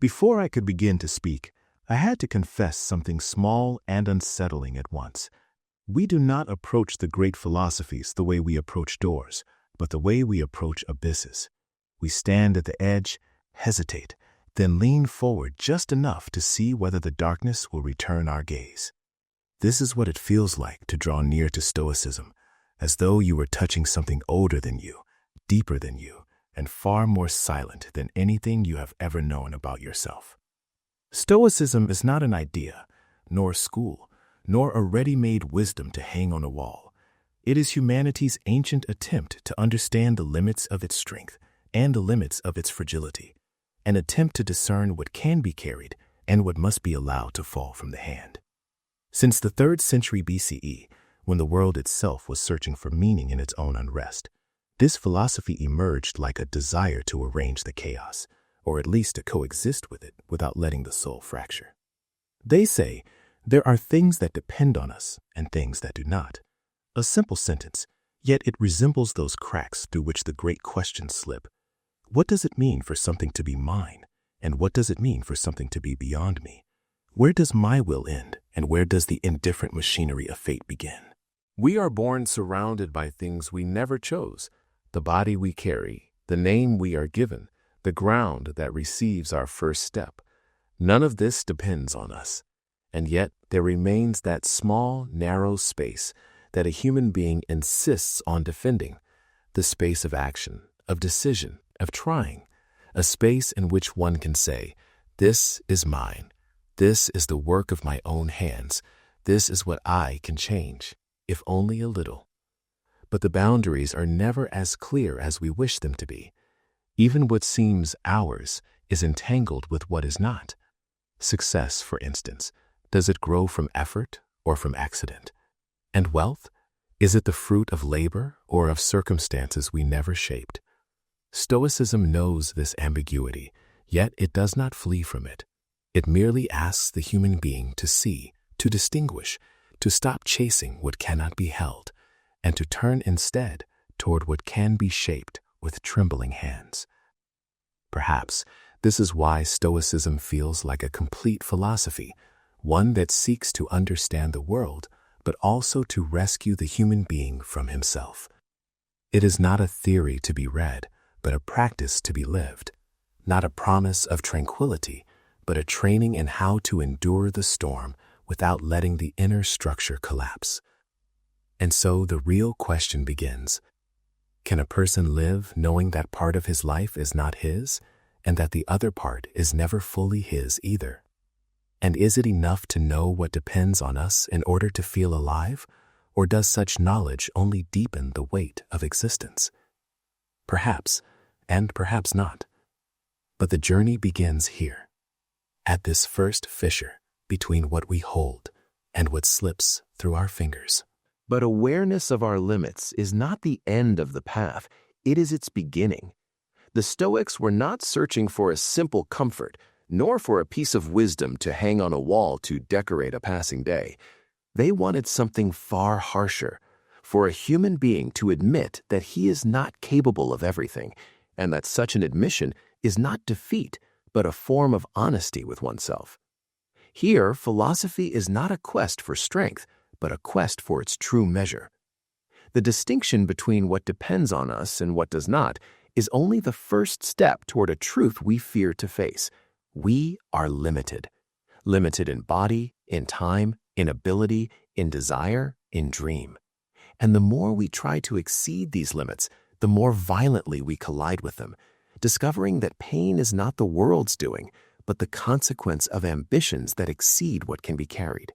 Before I could begin to speak, I had to confess something small and unsettling at once. We do not approach the great philosophies the way we approach doors, but the way we approach abysses. We stand at the edge, hesitate, then lean forward just enough to see whether the darkness will return our gaze. This is what it feels like to draw near to Stoicism, as though you were touching something older than you, deeper than you, and far more silent than anything you have ever known about yourself. Stoicism is not an idea, nor a school, nor a ready-made wisdom to hang on a wall. It is humanity's ancient attempt to understand the limits of its strength and the limits of its fragility, an attempt to discern what can be carried and what must be allowed to fall from the hand. Since the 3rd century BCE, when the world itself was searching for meaning in its own unrest, this philosophy emerged like a desire to arrange the chaos, or at least to coexist with it without letting the soul fracture. They say, there are things that depend on us and things that do not. A simple sentence, yet it resembles those cracks through which the great questions slip. What does it mean for something to be mine? And what does it mean for something to be beyond me? Where does my will end, and where does the indifferent machinery of fate begin? We are born surrounded by things we never chose, the body we carry, the name we are given, the ground that receives our first step. None of this depends on us. And yet there remains that small, narrow space that a human being insists on defending, the space of action, of decision, of trying, a space in which one can say, this is mine, this is the work of my own hands, this is what I can change, if only a little. But the boundaries are never as clear as we wish them to be. Even what seems ours is entangled with what is not. Success, for instance, does it grow from effort or from accident? And wealth? Is it the fruit of labor or of circumstances we never shaped? Stoicism knows this ambiguity, yet it does not flee from it. It merely asks the human being to see, to distinguish, to stop chasing what cannot be held, and to turn instead toward what can be shaped with trembling hands. Perhaps this is why Stoicism feels like a complete philosophy, one that seeks to understand the world, but also to rescue the human being from himself. It is not a theory to be read, but a practice to be lived, not a promise of tranquility, but a training in how to endure the storm without letting the inner structure collapse. And so the real question begins. Can a person live knowing that part of his life is not his, and that the other part is never fully his either? And is it enough to know what depends on us in order to feel alive, or does such knowledge only deepen the weight of existence? Perhaps, and perhaps not. But the journey begins here, at this first fissure between what we hold and what slips through our fingers. But awareness of our limits is not the end of the path, it is its beginning. The Stoics were not searching for a simple comfort, nor for a piece of wisdom to hang on a wall to decorate a passing day. They wanted something far harsher, for a human being to admit that he is not capable of everything, and that such an admission is not defeat, but a form of honesty with oneself. Here, philosophy is not a quest for strength, but a quest for its true measure. The distinction between what depends on us and what does not is only the first step toward a truth we fear to face. We are limited. Limited in body, in time, in ability, in desire, in dream. And the more we try to exceed these limits, the more violently we collide with them, discovering that pain is not the world's doing, but the consequence of ambitions that exceed what can be carried.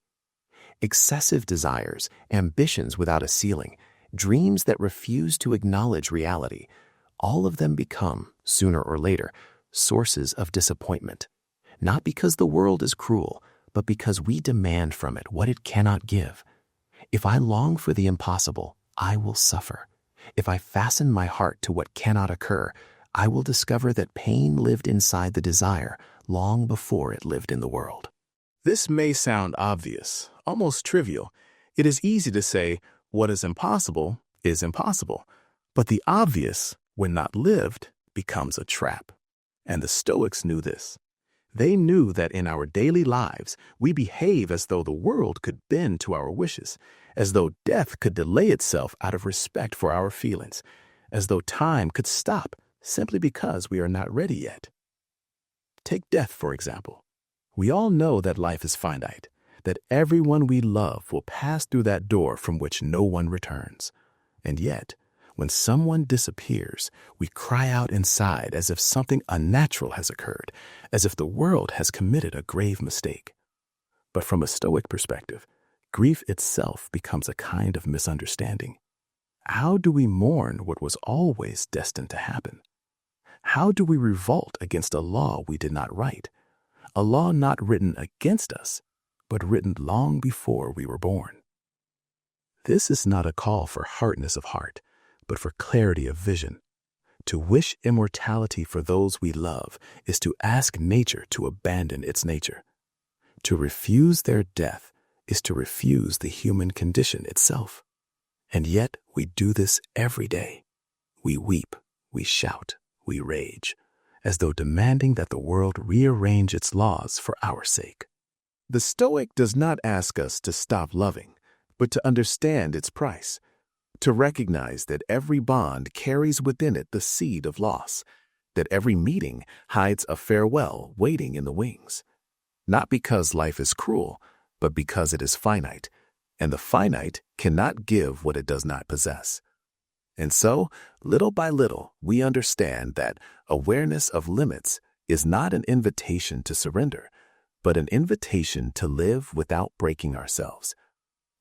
Excessive desires, ambitions without a ceiling, dreams that refuse to acknowledge reality, all of them become, sooner or later, sources of disappointment. Not because the world is cruel, but because we demand from it what it cannot give. If I long for the impossible, I will suffer. If I fasten my heart to what cannot occur, I will discover that pain lived inside the desire long before it lived in the world. This may sound obvious, almost trivial. It is easy to say, what is impossible is impossible. But the obvious, when not lived, becomes a trap. And the Stoics knew this. They knew that in our daily lives, we behave as though the world could bend to our wishes, as though death could delay itself out of respect for our feelings, as though time could stop simply because we are not ready yet. Take death, for example. We all know that life is finite, that everyone we love will pass through that door from which no one returns. And yet, when someone disappears, we cry out inside as if something unnatural has occurred, as if the world has committed a grave mistake. But from a Stoic perspective, grief itself becomes a kind of misunderstanding. How do we mourn what was always destined to happen? How do we revolt against a law we did not write, a law not written against us, but written long before we were born? This is not a call for hardness of heart, but for clarity of vision. To wish immortality for those we love is to ask nature to abandon its nature. To refuse their death is to refuse the human condition itself. And yet we do this every day. We weep, we shout, we rage, as though demanding that the world rearrange its laws for our sake. The Stoic does not ask us to stop loving, but to understand its price, to recognize that every bond carries within it the seed of loss, that every meeting hides a farewell waiting in the wings. Not because life is cruel, but because it is finite, and the finite cannot give what it does not possess. And so, little by little, we understand that awareness of limits is not an invitation to surrender, but an invitation to live without breaking ourselves.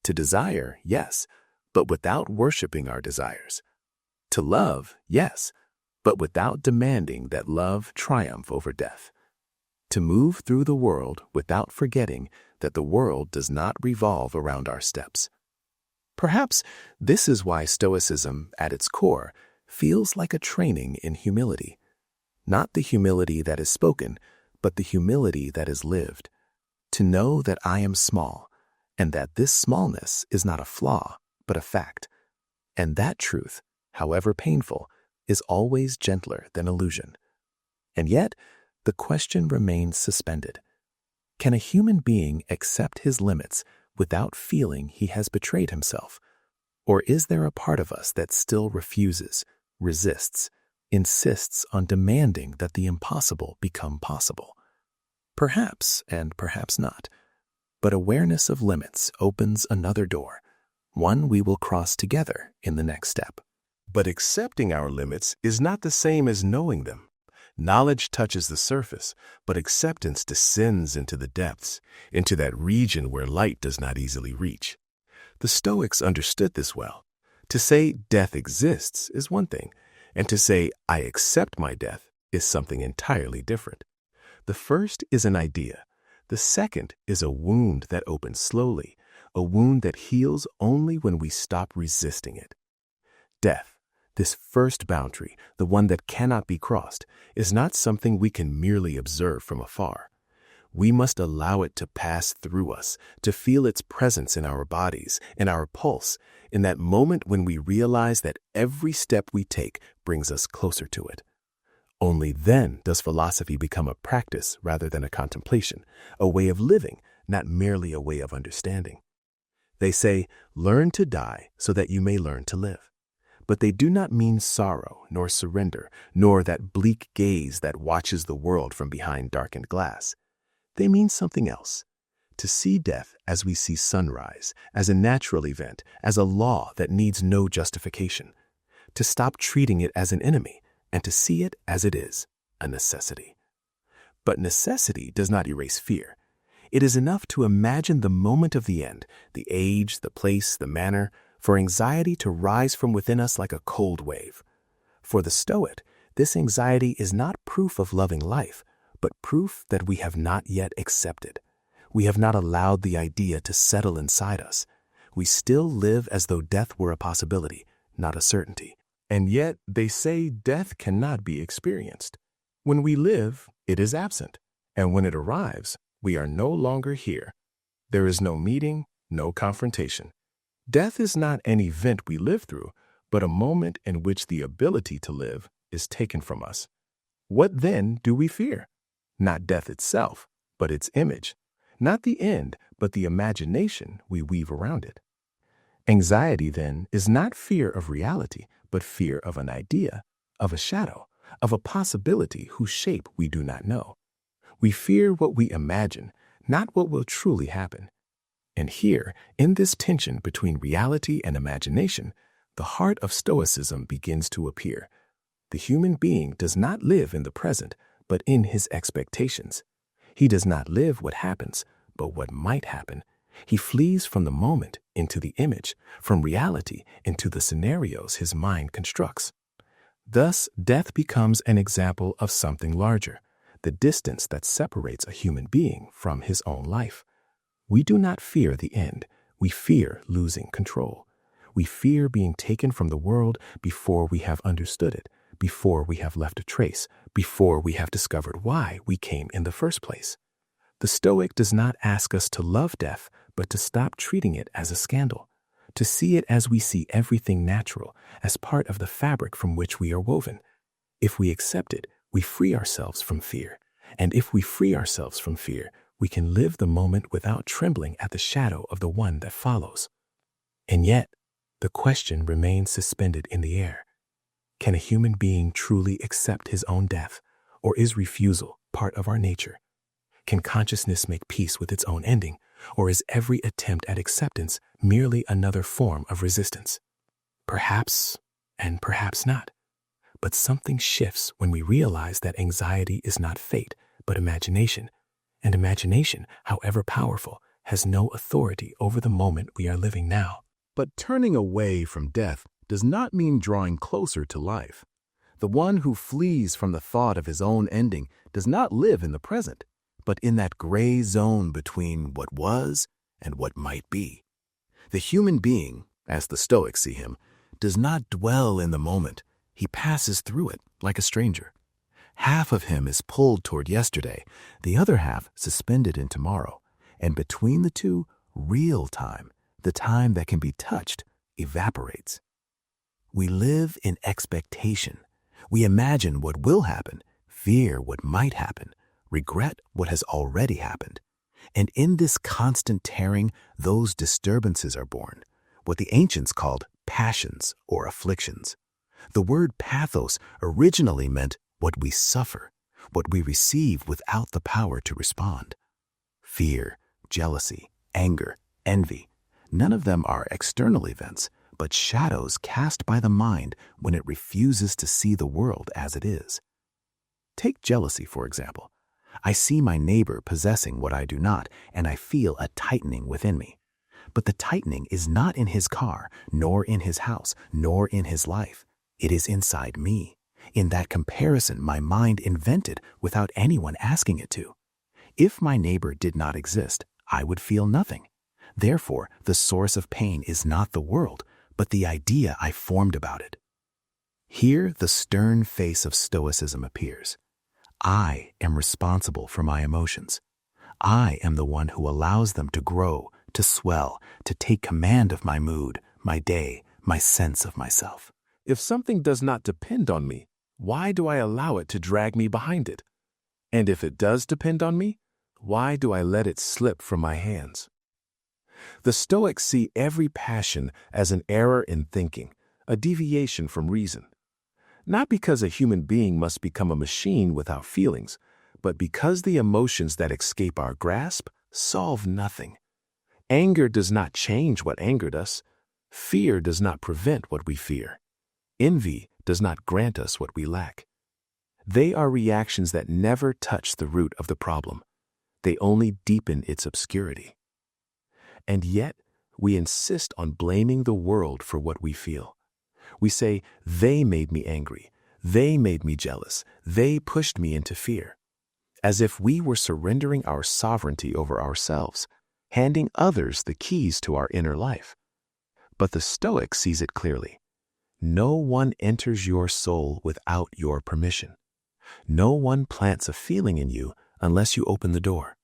To desire, yes, but without worshiping our desires. To love, yes, but without demanding that love triumph over death. To move through the world without forgetting that the world does not revolve around our steps. Perhaps this is why Stoicism, at its core, feels like a training in humility. Not the humility that is spoken, but the humility that is lived. To know that I am small, and that this smallness is not a flaw, but a fact. And that truth, however painful, is always gentler than illusion. And yet, the question remains suspended. Can a human being accept his limits without feeling he has betrayed himself? Or is there a part of us that still refuses, resists, insists on demanding that the impossible become possible? Perhaps, and perhaps not. But awareness of limits opens another door, one we will cross together in the next step. But accepting our limits is not the same as knowing them. Knowledge touches the surface, but acceptance descends into the depths, into that region where light does not easily reach. The Stoics understood this well. To say death exists is one thing, and to say I accept my death is something entirely different. The first is an idea. The second is a wound that opens slowly, a wound that heals only when we stop resisting it. Death, this first boundary, the one that cannot be crossed, is not something we can merely observe from afar. We must allow it to pass through us, to feel its presence in our bodies, in our pulse, in that moment when we realize that every step we take brings us closer to it. Only then does philosophy become a practice rather than a contemplation, a way of living, not merely a way of understanding. They say, learn to die so that you may learn to live. But they do not mean sorrow, nor surrender, nor that bleak gaze that watches the world from behind darkened glass. They mean something else. To see death as we see sunrise, as a natural event, as a law that needs no justification. To stop treating it as an enemy, and to see it as it is, a necessity. But necessity does not erase fear. It is enough to imagine the moment of the end, the age, the place, the manner, for anxiety to rise from within us like a cold wave. For the Stoic, this anxiety is not proof of loving life, but proof that we have not yet accepted. We have not allowed the idea to settle inside us. We still live as though death were a possibility, not a certainty. And yet they say death cannot be experienced. When we live, it is absent. And when it arrives, we are no longer here. There is no meeting, no confrontation. Death is not an event we live through, but a moment in which the ability to live is taken from us. What then do we fear? not death itself, but its image, not the end, but the imagination we weave around it. Anxiety, then, is not fear of reality, but fear of an idea, of a shadow, of a possibility whose shape we do not know. We fear what we imagine, not what will truly happen. And here, in this tension between reality and imagination, the heart of Stoicism begins to appear. The human being does not live in the present, but in his expectations. He does not live what happens, but what might happen. He flees from the moment into the image, from reality into the scenarios his mind constructs. Thus, death becomes an example of something larger, the distance that separates a human being from his own life. We do not fear the end. We fear losing control. We fear being taken from the world before we have understood it, before we have left a trace, before we have discovered why we came in the first place. The Stoic does not ask us to love death, but to stop treating it as a scandal, to see it as we see everything natural, as part of the fabric from which we are woven. If we accept it, we free ourselves from fear. And if we free ourselves from fear, we can live the moment without trembling at the shadow of the one that follows. And yet, the question remains suspended in the air. Can a human being truly accept his own death, or is refusal part of our nature? Can consciousness make peace with its own ending, or is every attempt at acceptance merely another form of resistance? Perhaps, and perhaps not. But something shifts when we realize that anxiety is not fate, but imagination. And imagination, however powerful, has no authority over the moment we are living now. But turning away from death does not mean drawing closer to life. The one who flees from the thought of his own ending does not live in the present, but in that gray zone between what was and what might be. The human being, as the Stoics see him, does not dwell in the moment. He passes through it like a stranger. Half of him is pulled toward yesterday, the other half suspended in tomorrow, and between the two, real time, the time that can be touched, evaporates. We live in expectation. We imagine what will happen, fear what might happen, regret what has already happened. And in this constant tearing, those disturbances are born, what the ancients called passions or afflictions. The word pathos originally meant what we suffer, what we receive without the power to respond. Fear, jealousy, anger, envy, none of them are external events, but shadows cast by the mind when it refuses to see the world as it is. Take jealousy, for example. I see my neighbor possessing what I do not, and I feel a tightening within me. But the tightening is not in his car, nor in his house, nor in his life. It is inside me, in that comparison my mind invented without anyone asking it to. If my neighbor did not exist, I would feel nothing. Therefore, the source of pain is not the world, but the idea I formed about it. Here, the stern face of Stoicism appears. I am responsible for my emotions. I am the one who allows them to grow, to swell, to take command of my mood, my day, my sense of myself. If something does not depend on me, why do I allow it to drag me behind it? And if it does depend on me, why do I let it slip from my hands? The Stoics see every passion as an error in thinking, a deviation from reason. Not because a human being must become a machine without feelings, but because the emotions that escape our grasp solve nothing. Anger does not change what angered us. Fear does not prevent what we fear. Envy does not grant us what we lack. They are reactions that never touch the root of the problem. They only deepen its obscurity. And yet, we insist on blaming the world for what we feel. We say, they made me angry, they made me jealous, they pushed me into fear. As if we were surrendering our sovereignty over ourselves, handing others the keys to our inner life. But the Stoic sees it clearly. No one enters your soul without your permission. No one plants a feeling in you unless you open the door.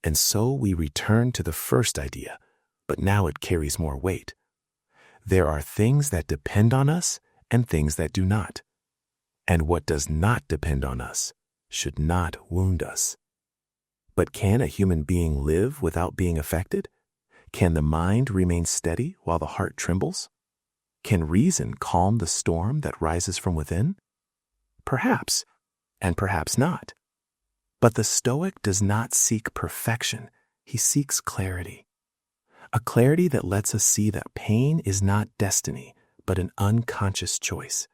And so we return to the first idea, but now it carries more weight. There are things that depend on us and things that do not. And what does not depend on us should not wound us. But can a human being live without being affected? Can the mind remain steady while the heart trembles? Can reason calm the storm that rises from within? Perhaps, and perhaps not. But the Stoic does not seek perfection. He seeks clarity. A clarity that lets us see that pain is not destiny, but an unconscious choice.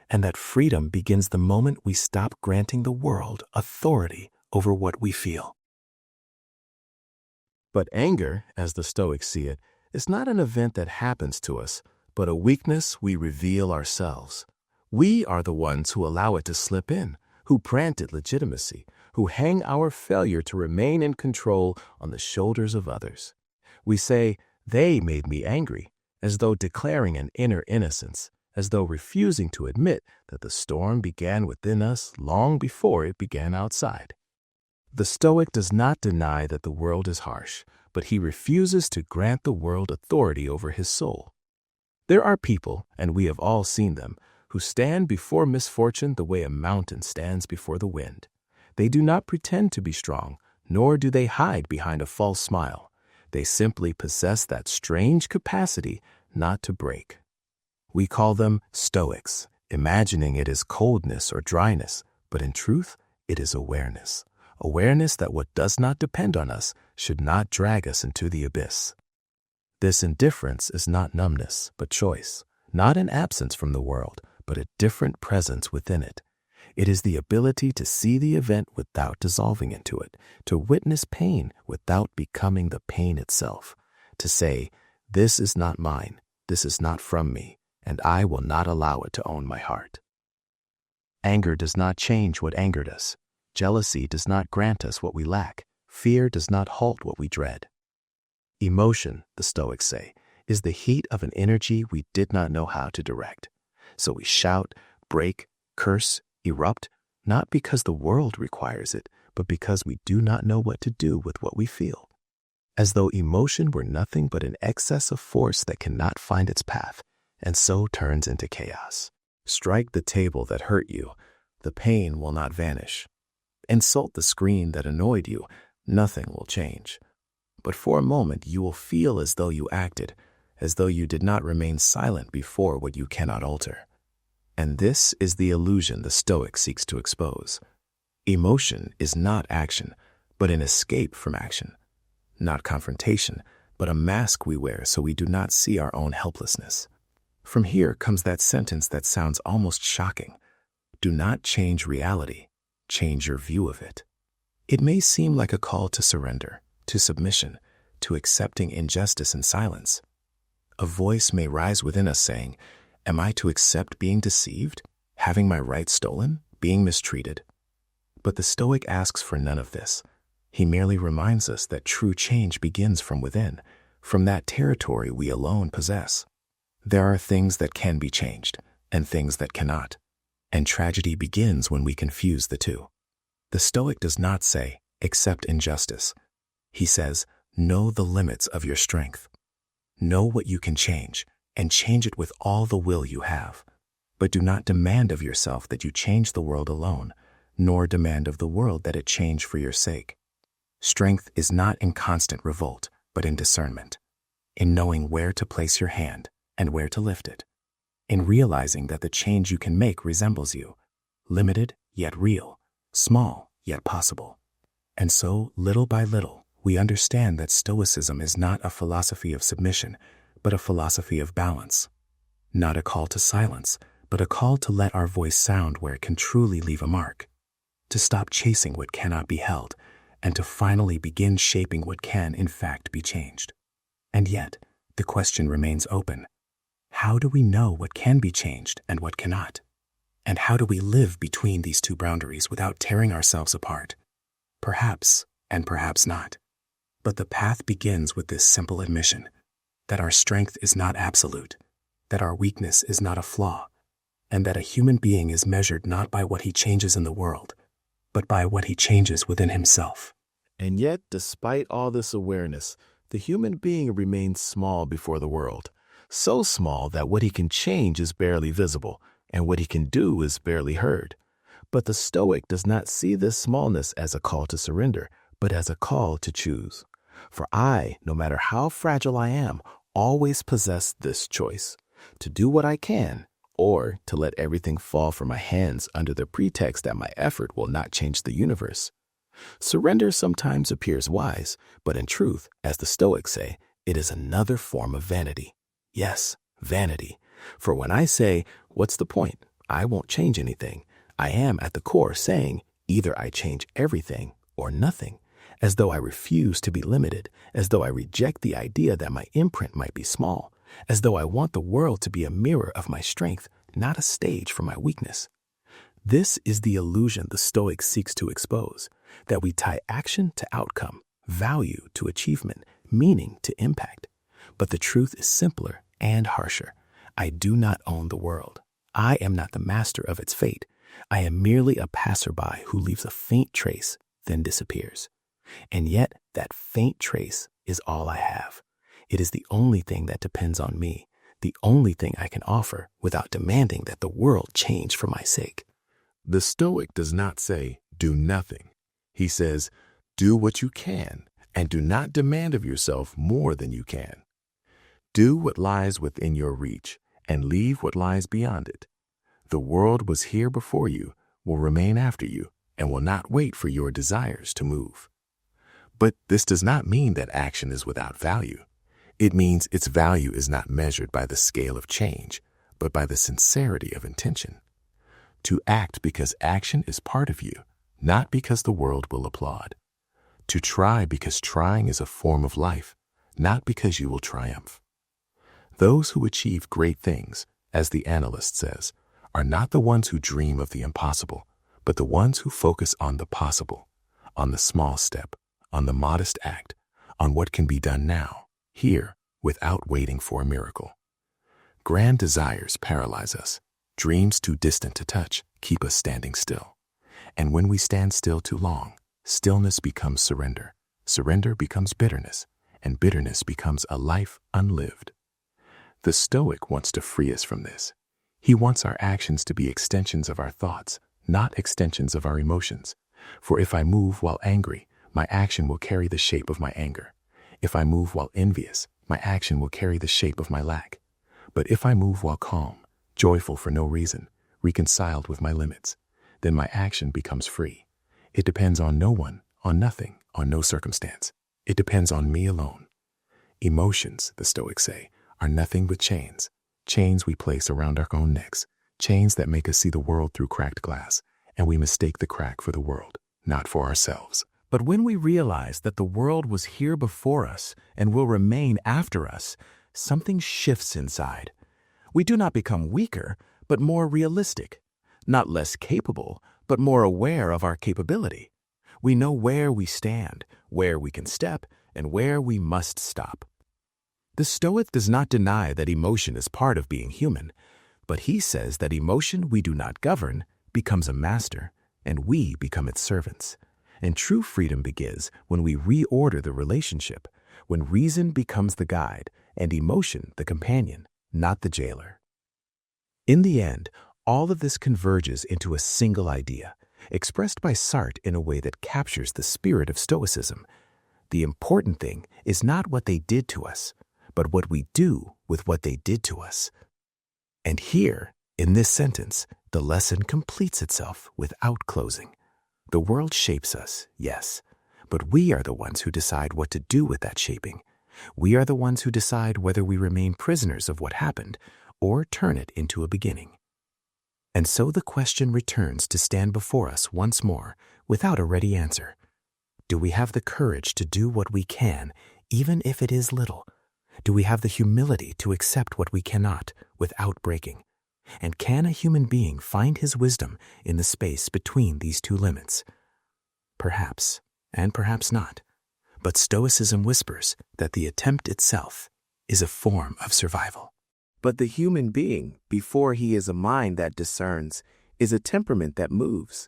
And that freedom begins the moment we stop granting the world authority over what we feel. But anger, as the Stoics see it, is not an event that happens to us, but a weakness we reveal ourselves. We are the ones who allow it to slip in, who grant it legitimacy, who hang our failure to remain in control on the shoulders of others. We say, "They made me angry," as though declaring an inner innocence, as though refusing to admit that the storm began within us long before it began outside. The Stoic does not deny that the world is harsh, but he refuses to grant the world authority over his soul. There are people, and we have all seen them, who stand before misfortune the way a mountain stands before the wind. They do not pretend to be strong, nor do they hide behind a false smile. They simply possess that strange capacity not to break. We call them Stoics, imagining it is coldness or dryness, but in truth, it is awareness. Awareness that what does not depend on us should not drag us into the abyss. This indifference is not numbness, but choice, not an absence from the world, but a different presence within it. It is the ability to see the event without dissolving into it, to witness pain without becoming the pain itself, to say, "This is not mine, this is not from me, and I will not allow it to own my heart." Anger does not change what angered us. Jealousy does not grant us what we lack. Fear does not halt what we dread. Emotion, the Stoics say, is the heat of an energy we did not know how to direct. So we shout, break, curse, erupt, not because the world requires it, but because we do not know what to do with what we feel. As though emotion were nothing but an excess of force that cannot find its path, and so turns into chaos. Strike the table that hurt you, the pain will not vanish. Insult the screen that annoyed you, nothing will change. But for a moment you will feel as though you acted, as though you did not remain silent before what you cannot alter. And this is the illusion the Stoic seeks to expose. Emotion is not action, but an escape from action. Not confrontation, but a mask we wear so we do not see our own helplessness. From here comes that sentence that sounds almost shocking. Do not change reality, change your view of it. It may seem like a call to surrender, to submission, to accepting injustice in silence. A voice may rise within us saying, "Am I to accept being deceived, having my rights stolen, being mistreated?" But the Stoic asks for none of this. He merely reminds us that true change begins from within, from that territory we alone possess. There are things that can be changed, and things that cannot. And tragedy begins when we confuse the two. The Stoic does not say, accept injustice. He says, know the limits of your strength. Know what you can change, and change it with all the will you have. But do not demand of yourself that you change the world alone, nor demand of the world that it change for your sake. Strength is not in constant revolt, but in discernment, in knowing where to place your hand and where to lift it, in realizing that the change you can make resembles you, limited yet real, small yet possible. And so, little by little, we understand that Stoicism is not a philosophy of submission, but a philosophy of balance. Not a call to silence, but a call to let our voice sound where it can truly leave a mark, to stop chasing what cannot be held, and to finally begin shaping what can, in fact, be changed. And yet, the question remains open. How do we know what can be changed and what cannot? And how do we live between these two boundaries without tearing ourselves apart? Perhaps, and perhaps not. But the path begins with this simple admission, that our strength is not absolute, that our weakness is not a flaw, and that a human being is measured not by what he changes in the world, but by what he changes within himself. And yet, despite all this awareness, the human being remains small before the world, so small that what he can change is barely visible, and what he can do is barely heard. But the Stoic does not see this smallness as a call to surrender, but as a call to choose. For I, no matter how fragile I am, always possess this choice, to do what I can, or to let everything fall from my hands under the pretext that my effort will not change the universe. Surrender sometimes appears wise, but in truth, as the Stoics say, it is another form of vanity. Yes, vanity. For when I say, what's the point? I won't change anything. I am at the core saying, either I change everything or nothing, as though I refuse to be limited, as though I reject the idea that my imprint might be small, as though I want the world to be a mirror of my strength, not a stage for my weakness. This is the illusion the Stoic seeks to expose, that we tie action to outcome, value to achievement, meaning to impact. But the truth is simpler and harsher. I do not own the world. I am not the master of its fate. I am merely a passerby who leaves a faint trace, then disappears. And yet that faint trace is all I have. It is the only thing that depends on me, the only thing I can offer without demanding that the world change for my sake. The Stoic does not say, do nothing. He says, do what you can, and do not demand of yourself more than you can. Do what lies within your reach, and leave what lies beyond it. The world was here before you, will remain after you, and will not wait for your desires to move. But this does not mean that action is without value. It means its value is not measured by the scale of change, but by the sincerity of intention. To act because action is part of you, not because the world will applaud. To try because trying is a form of life, not because you will triumph. Those who achieve great things, as the analyst says, are not the ones who dream of the impossible, but the ones who focus on the possible, on the small step, on the modest act, on what can be done now, here, without waiting for a miracle. Grand desires paralyze us. Dreams too distant to touch keep us standing still. And when we stand still too long, stillness becomes surrender. Surrender becomes bitterness, and bitterness becomes a life unlived. The Stoic wants to free us from this. He wants our actions to be extensions of our thoughts, not extensions of our emotions. For if I move while angry, my action will carry the shape of my anger. If I move while envious, my action will carry the shape of my lack. But if I move while calm, joyful for no reason, reconciled with my limits, then my action becomes free. It depends on no one, on nothing, on no circumstance. It depends on me alone. Emotions, the Stoics say, are nothing but chains. Chains we place around our own necks, chains that make us see the world through cracked glass, and we mistake the crack for the world, not for ourselves. But when we realize that the world was here before us and will remain after us, something shifts inside. We do not become weaker, but more realistic, not less capable, but more aware of our capability. We know where we stand, where we can step, and where we must stop. The Stoic does not deny that emotion is part of being human, but he says that emotion we do not govern becomes a master, and we become its servants. And true freedom begins when we reorder the relationship, when reason becomes the guide and emotion the companion, not the jailer. In the end, all of this converges into a single idea, expressed by Sartre in a way that captures the spirit of Stoicism. The important thing is not what they did to us, but what we do with what they did to us. And here, in this sentence, the lesson completes itself without closing. The world shapes us, yes, but we are the ones who decide what to do with that shaping. We are the ones who decide whether we remain prisoners of what happened or turn it into a beginning. And so the question returns to stand before us once more without a ready answer. Do we have the courage to do what we can, even if it is little? Do we have the humility to accept what we cannot without breaking? And can a human being find his wisdom in the space between these two limits? Perhaps, and perhaps not. But Stoicism whispers that the attempt itself is a form of survival. But the human being, before he is a mind that discerns, is a temperament that moves.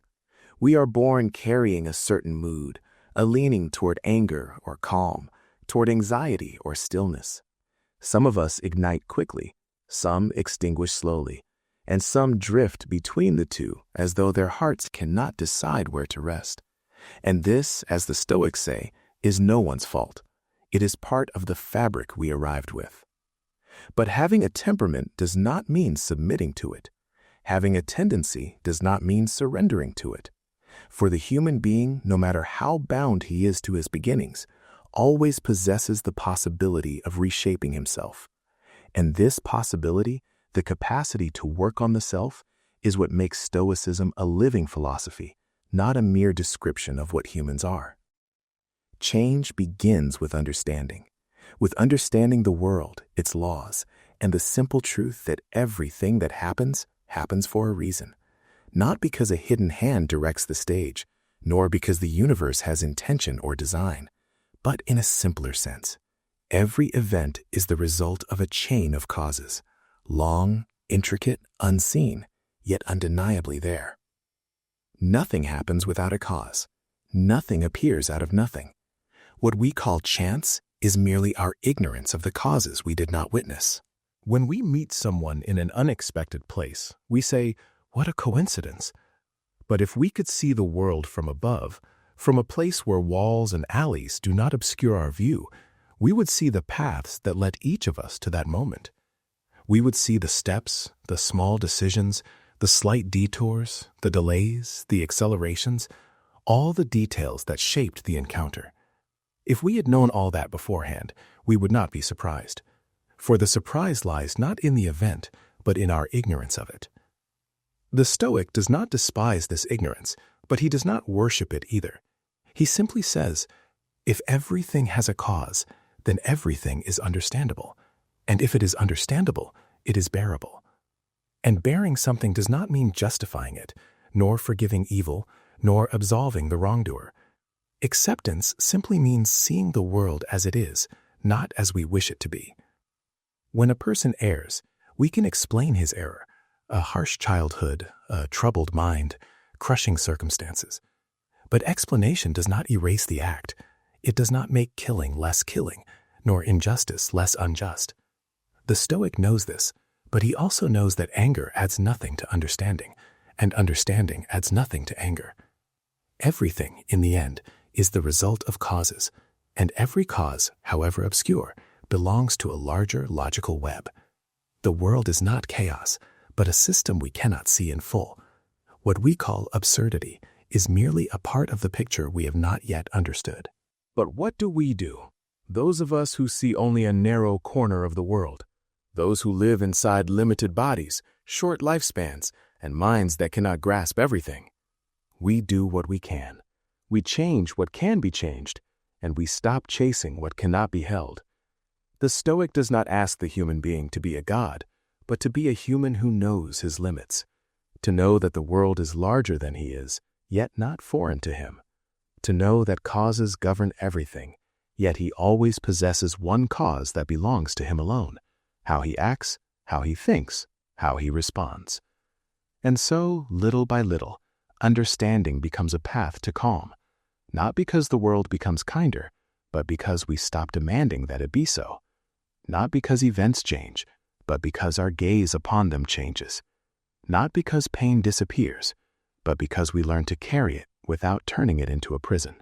We are born carrying a certain mood, a leaning toward anger or calm, toward anxiety or stillness. Some of us ignite quickly, some extinguish slowly, and some drift between the two as though their hearts cannot decide where to rest. And this, as the Stoics say, is no one's fault. It is part of the fabric we arrived with. But having a temperament does not mean submitting to it. Having a tendency does not mean surrendering to it. For the human being, no matter how bound he is to his beginnings, always possesses the possibility of reshaping himself. And this possibility, the capacity to work on the self, is what makes Stoicism a living philosophy, not a mere description of what humans are. Change begins with understanding the world, its laws, and the simple truth that everything that happens for a reason. Not because a hidden hand directs the stage, nor because the universe has intention or design, but in a simpler sense. Every event is the result of a chain of causes, long, intricate, unseen, yet undeniably there. Nothing happens without a cause. Nothing appears out of nothing. What we call chance is merely our ignorance of the causes we did not witness. When we meet someone in an unexpected place, we say, "What a coincidence." But if we could see the world from above, from a place where walls and alleys do not obscure our view, we would see the paths that led each of us to that moment. We would see the steps, the small decisions, the slight detours, the delays, the accelerations, all the details that shaped the encounter. If we had known all that beforehand, we would not be surprised. For the surprise lies not in the event, but in our ignorance of it. The Stoic does not despise this ignorance, but he does not worship it either. He simply says, if everything has a cause, then everything is understandable. And if it is understandable, it is bearable. And bearing something does not mean justifying it, nor forgiving evil, nor absolving the wrongdoer. Acceptance simply means seeing the world as it is, not as we wish it to be. When a person errs, we can explain his error, a harsh childhood, a troubled mind, crushing circumstances. But explanation does not erase the act. It does not make killing less killing, nor injustice less unjust. The Stoic knows this, but he also knows that anger adds nothing to understanding, and understanding adds nothing to anger. Everything, in the end, is the result of causes, and every cause, however obscure, belongs to a larger logical web. The world is not chaos, but a system we cannot see in full. What we call absurdity is merely a part of the picture we have not yet understood. But what do we do? Those of us who see only a narrow corner of the world, those who live inside limited bodies, short lifespans, and minds that cannot grasp everything. We do what we can. We change what can be changed, and we stop chasing what cannot be held. The Stoic does not ask the human being to be a god, but to be a human who knows his limits, to know that the world is larger than he is, yet not foreign to him, to know that causes govern everything, yet he always possesses one cause that belongs to him alone, how he acts, how he thinks, how he responds. And so, little by little, understanding becomes a path to calm, not because the world becomes kinder, but because we stop demanding that it be so. Not because events change, but because our gaze upon them changes. Not because pain disappears, but because we learn to carry it without turning it into a prison.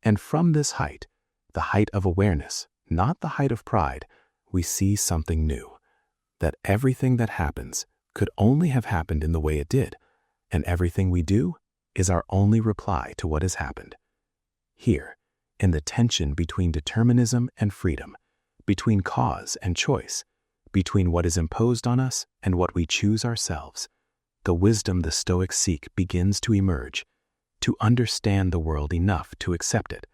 And from this height, the height of awareness, not the height of pride, we see something new, that everything that happens could only have happened in the way it did, and everything we do is our only reply to what has happened. Here, in the tension between determinism and freedom, between cause and choice, between what is imposed on us and what we choose ourselves, the wisdom the Stoics seek begins to emerge, to understand the world enough to accept it,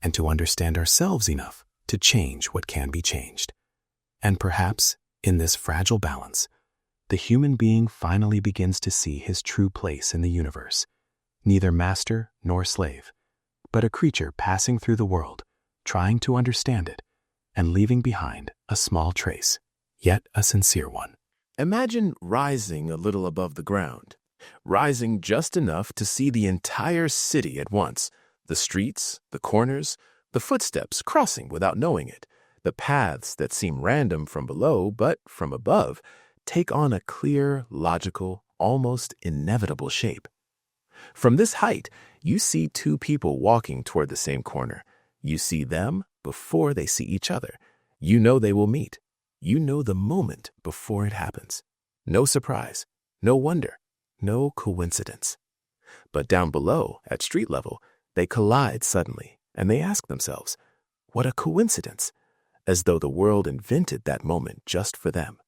and to understand ourselves enough to change what can be changed. And perhaps, in this fragile balance, the human being finally begins to see his true place in the universe, neither master nor slave, but a creature passing through the world, trying to understand it, and leaving behind a small trace, yet a sincere one. Imagine rising a little above the ground, rising just enough to see the entire city at once, the streets, the corners, the footsteps crossing without knowing it, the paths that seem random from below, but from above, take on a clear, logical, almost inevitable shape. From this height, you see two people walking toward the same corner. You see them before they see each other. You know they will meet. You know the moment before it happens. No surprise, no wonder, no coincidence. But down below, at street level, they collide suddenly, and they ask themselves, what a coincidence, as though the world invented that moment just for them.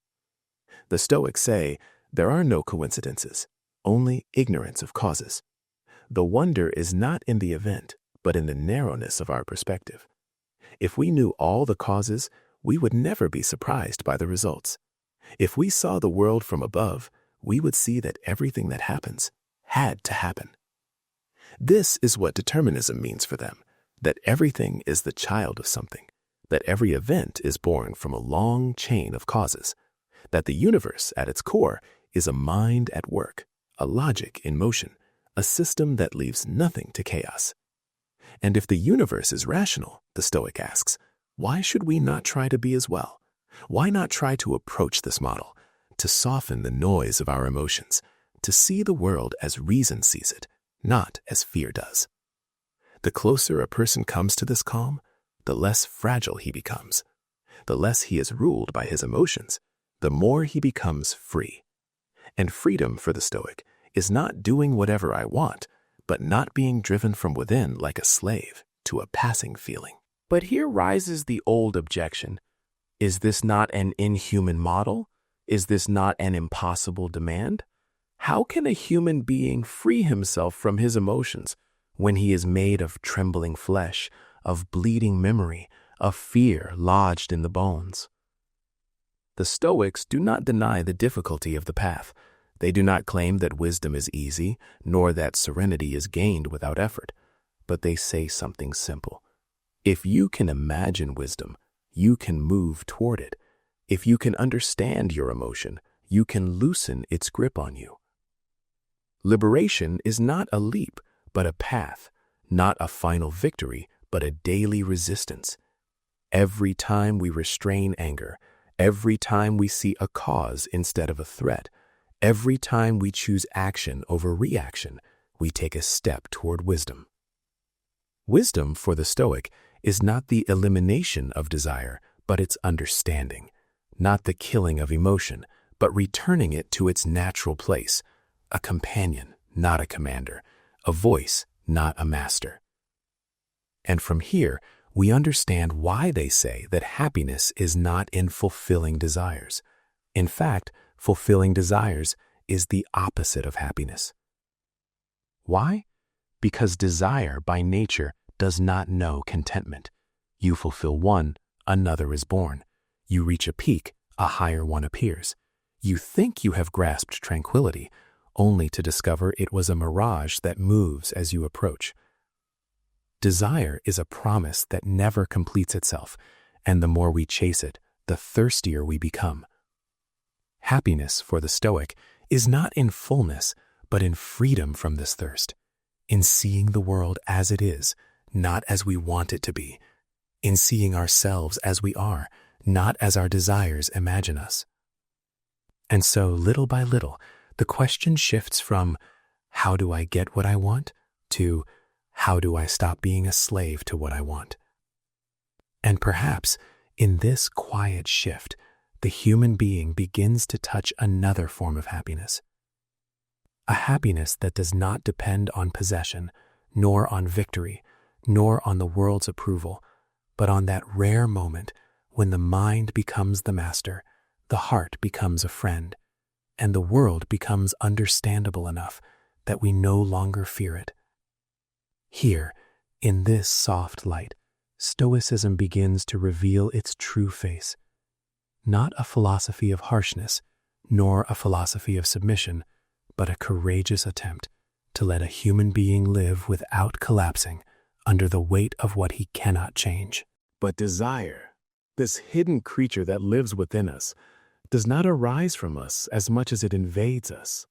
The Stoics say there are no coincidences, only ignorance of causes. The wonder is not in the event, but in the narrowness of our perspective. If we knew all the causes, we would never be surprised by the results. If we saw the world from above, we would see that everything that happens had to happen. This is what determinism means for them, that everything is the child of something, that every event is born from a long chain of causes, that the universe at its core is a mind at work, a logic in motion, a system that leaves nothing to chaos. And if the universe is rational, the Stoic asks, why should we not try to be as well? Why not try to approach this model, to soften the noise of our emotions, to see the world as reason sees it, not as fear does? The closer a person comes to this calm, the less fragile he becomes. The less he is ruled by his emotions, the more he becomes free. And freedom for the Stoic is not doing whatever I want, but not being driven from within like a slave to a passing feeling. But here rises the old objection. Is this not an inhuman model? Is this not an impossible demand? How can a human being free himself from his emotions when he is made of trembling flesh, of bleeding memory, of fear lodged in the bones? The Stoics do not deny the difficulty of the path. They do not claim that wisdom is easy, nor that serenity is gained without effort. But they say something simple. If you can imagine wisdom, you can move toward it. If you can understand your emotion, you can loosen its grip on you. Liberation is not a leap, but a path, not a final victory, but a daily resistance. Every time we restrain anger, every time we see a cause instead of a threat, every time we choose action over reaction, we take a step toward wisdom. Wisdom for the Stoic is not the elimination of desire, but its understanding, not the killing of emotion, but returning it to its natural place, a companion, not a commander, a voice, not a master. And from here, we understand why they say that happiness is not in fulfilling desires. In fact, fulfilling desires is the opposite of happiness. Why? Because desire by nature does not know contentment. You fulfill one, another is born. You reach a peak, a higher one appears. You think you have grasped tranquility, only to discover it was a mirage that moves as you approach. Desire is a promise that never completes itself, and the more we chase it, the thirstier we become. Happiness for the Stoic is not in fullness, but in freedom from this thirst, in seeing the world as it is, not as we want it to be, in seeing ourselves as we are, not as our desires imagine us. And so, little by little, the question shifts from, how do I get what I want, to, how do I stop being a slave to what I want? And perhaps, in this quiet shift, the human being begins to touch another form of happiness. A happiness that does not depend on possession, nor on victory, nor on the world's approval, but on that rare moment when the mind becomes the master, the heart becomes a friend, and the world becomes understandable enough that we no longer fear it. Here, in this soft light, Stoicism begins to reveal its true face. Not a philosophy of harshness, nor a philosophy of submission, but a courageous attempt to let a human being live without collapsing under the weight of what he cannot change. But desire, this hidden creature that lives within us, does not arise from us as much as it invades us.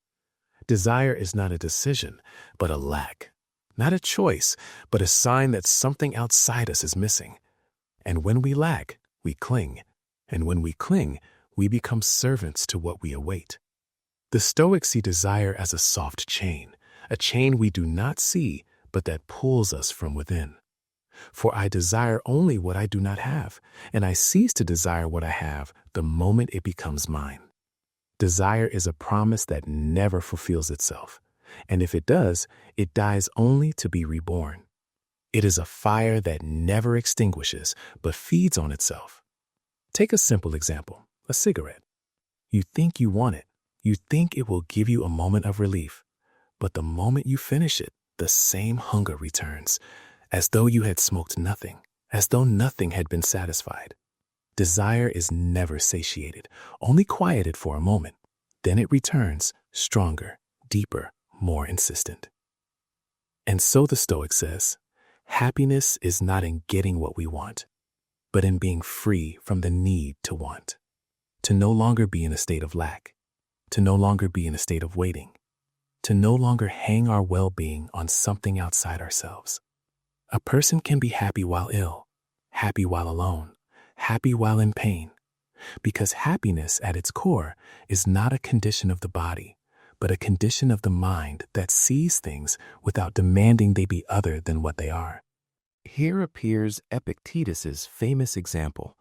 Desire is not a decision, but a lack. Not a choice, but a sign that something outside us is missing. And when we lack, we cling. And when we cling, We become servants to what we await. The Stoics see desire as a soft chain, a chain we do not see, but that pulls us from within. For I desire only what I do not have, and I cease to desire what I have the moment it becomes mine. Desire is a promise that never fulfills itself, and if it does, it dies only to be reborn. It is a fire that never extinguishes, but feeds on itself. Take a simple example, a cigarette. You think you want it. You think it will give you a moment of relief, but the moment you finish it, the same hunger returns, as though you had smoked nothing, as though nothing had been satisfied. Desire is never satiated, only quieted for a moment. Then it returns, stronger, deeper, more insistent. And so the Stoic says, happiness is not in getting what we want, but in being free from the need to want, to no longer be in a state of lack, to no longer be in a state of waiting, to no longer hang our well-being on something outside ourselves. A person can be happy while ill, happy while alone, happy while in pain, because happiness at its core is not a condition of the body, but a condition of the mind that sees things without demanding they be other than what they are. Here appears Epictetus's famous example,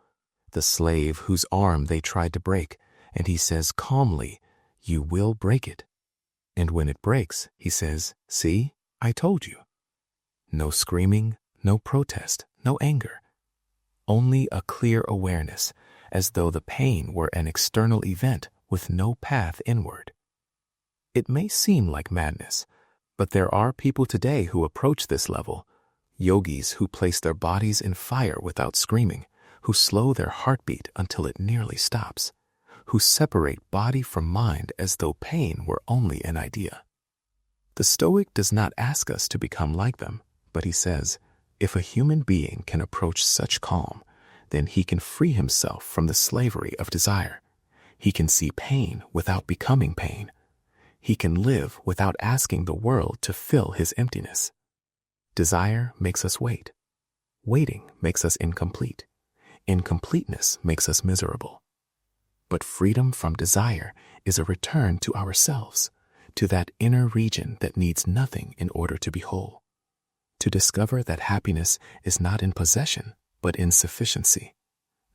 the slave whose arm they tried to break, and he says calmly, "You will break it." And when it breaks, he says, "See, I told you." No screaming, no protest, no anger. Only a clear awareness, as though the pain were an external event with no path inward. It may seem like madness, but there are people today who approach this level, yogis who place their bodies in fire without screaming, who slow their heartbeat until it nearly stops, who separate body from mind as though pain were only an idea. The Stoic does not ask us to become like them, but he says, if a human being can approach such calm, then he can free himself from the slavery of desire. He can see pain without becoming pain. He can live without asking the world to fill his emptiness. Desire makes us wait. Waiting makes us incomplete. Incompleteness makes us miserable. But freedom from desire is a return to ourselves, to that inner region that needs nothing in order to be whole. To discover that happiness is not in possession, but in sufficiency,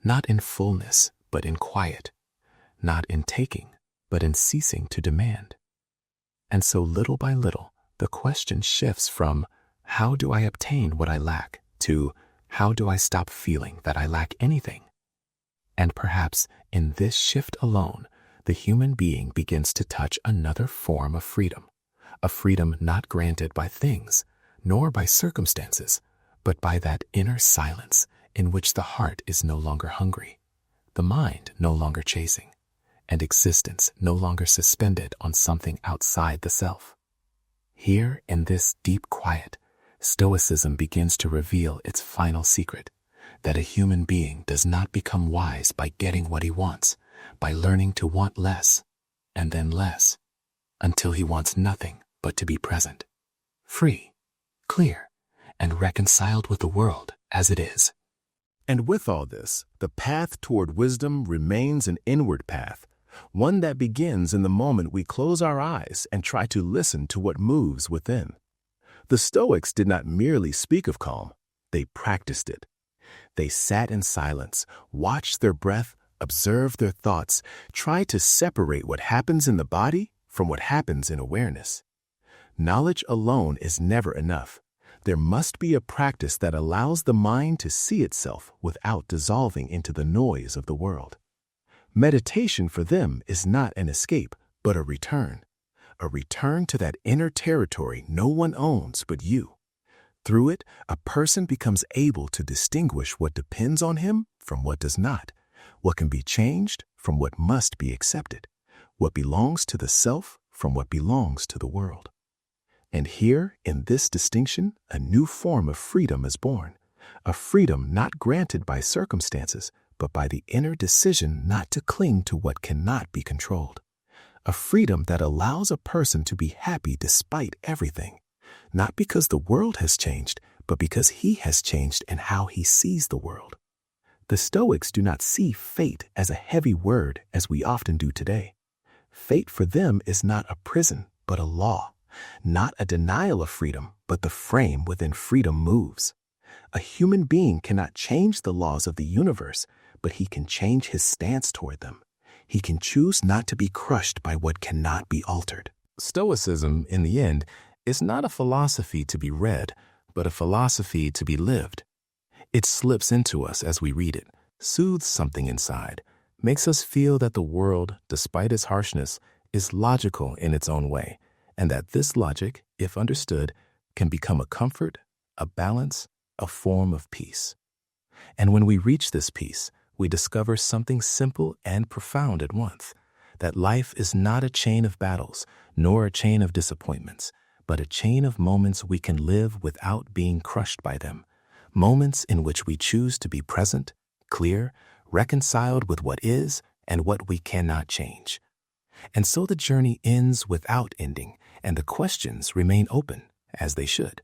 not in fullness, but in quiet, not in taking, but in ceasing to demand. And so little by little, the question shifts from, how do I obtain what I lack, to, how do I stop feeling that I lack anything? And perhaps in this shift alone, the human being begins to touch another form of freedom, a freedom not granted by things, nor by circumstances, but by that inner silence in which the heart is no longer hungry, the mind no longer chasing, and existence no longer suspended on something outside the self. Here in this deep quiet, Stoicism begins to reveal its final secret, that a human being does not become wise by getting what he wants, by learning to want less, and then less, until he wants nothing but to be present, free, clear, and reconciled with the world as it is. And with all this, the path toward wisdom remains an inward path, one that begins in the moment we close our eyes and try to listen to what moves within. The Stoics did not merely speak of calm, they practiced it. They sat in silence, watched their breath, observed their thoughts, tried to separate what happens in the body from what happens in awareness. Knowledge alone is never enough. There must be a practice that allows the mind to see itself without dissolving into the noise of the world. Meditation for them is not an escape, but a return to that inner territory no one owns but you. Through it, a person becomes able to distinguish what depends on him from what does not, what can be changed from what must be accepted, what belongs to the self from what belongs to the world. And here, in this distinction, a new form of freedom is born, a freedom not granted by circumstances, but by the inner decision not to cling to what cannot be controlled, a freedom that allows a person to be happy despite everything, not because the world has changed, but because he has changed in how he sees the world. The Stoics do not see fate as a heavy word as we often do today. Fate for them is not a prison, but a law, not a denial of freedom, but the frame within freedom moves. A human being cannot change the laws of the universe, but he can change his stance toward them. He can choose not to be crushed by what cannot be altered. Stoicism, in the end, is not a philosophy to be read, but a philosophy to be lived. It slips into us as we read it, soothes something inside, makes us feel that the world, despite its harshness, is logical in its own way, and that this logic, if understood, can become a comfort, a balance, a form of peace. And when we reach this peace, we discover something simple and profound at once, that life is not a chain of battles, nor a chain of disappointments, but a chain of moments we can live without being crushed by them, moments in which we choose to be present, clear, reconciled with what is and what we cannot change. And so the journey ends without ending, and the questions remain open, as they should.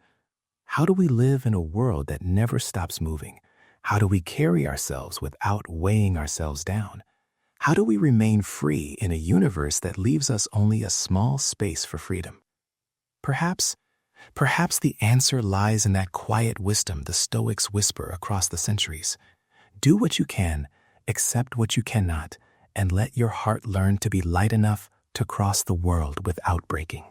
How do we live in a world that never stops moving? How do we carry ourselves without weighing ourselves down? How do we remain free in a universe that leaves us only a small space for freedom? Perhaps the answer lies in that quiet wisdom the Stoics whisper across the centuries. Do what you can, accept what you cannot, and let your heart learn to be light enough to cross the world without breaking.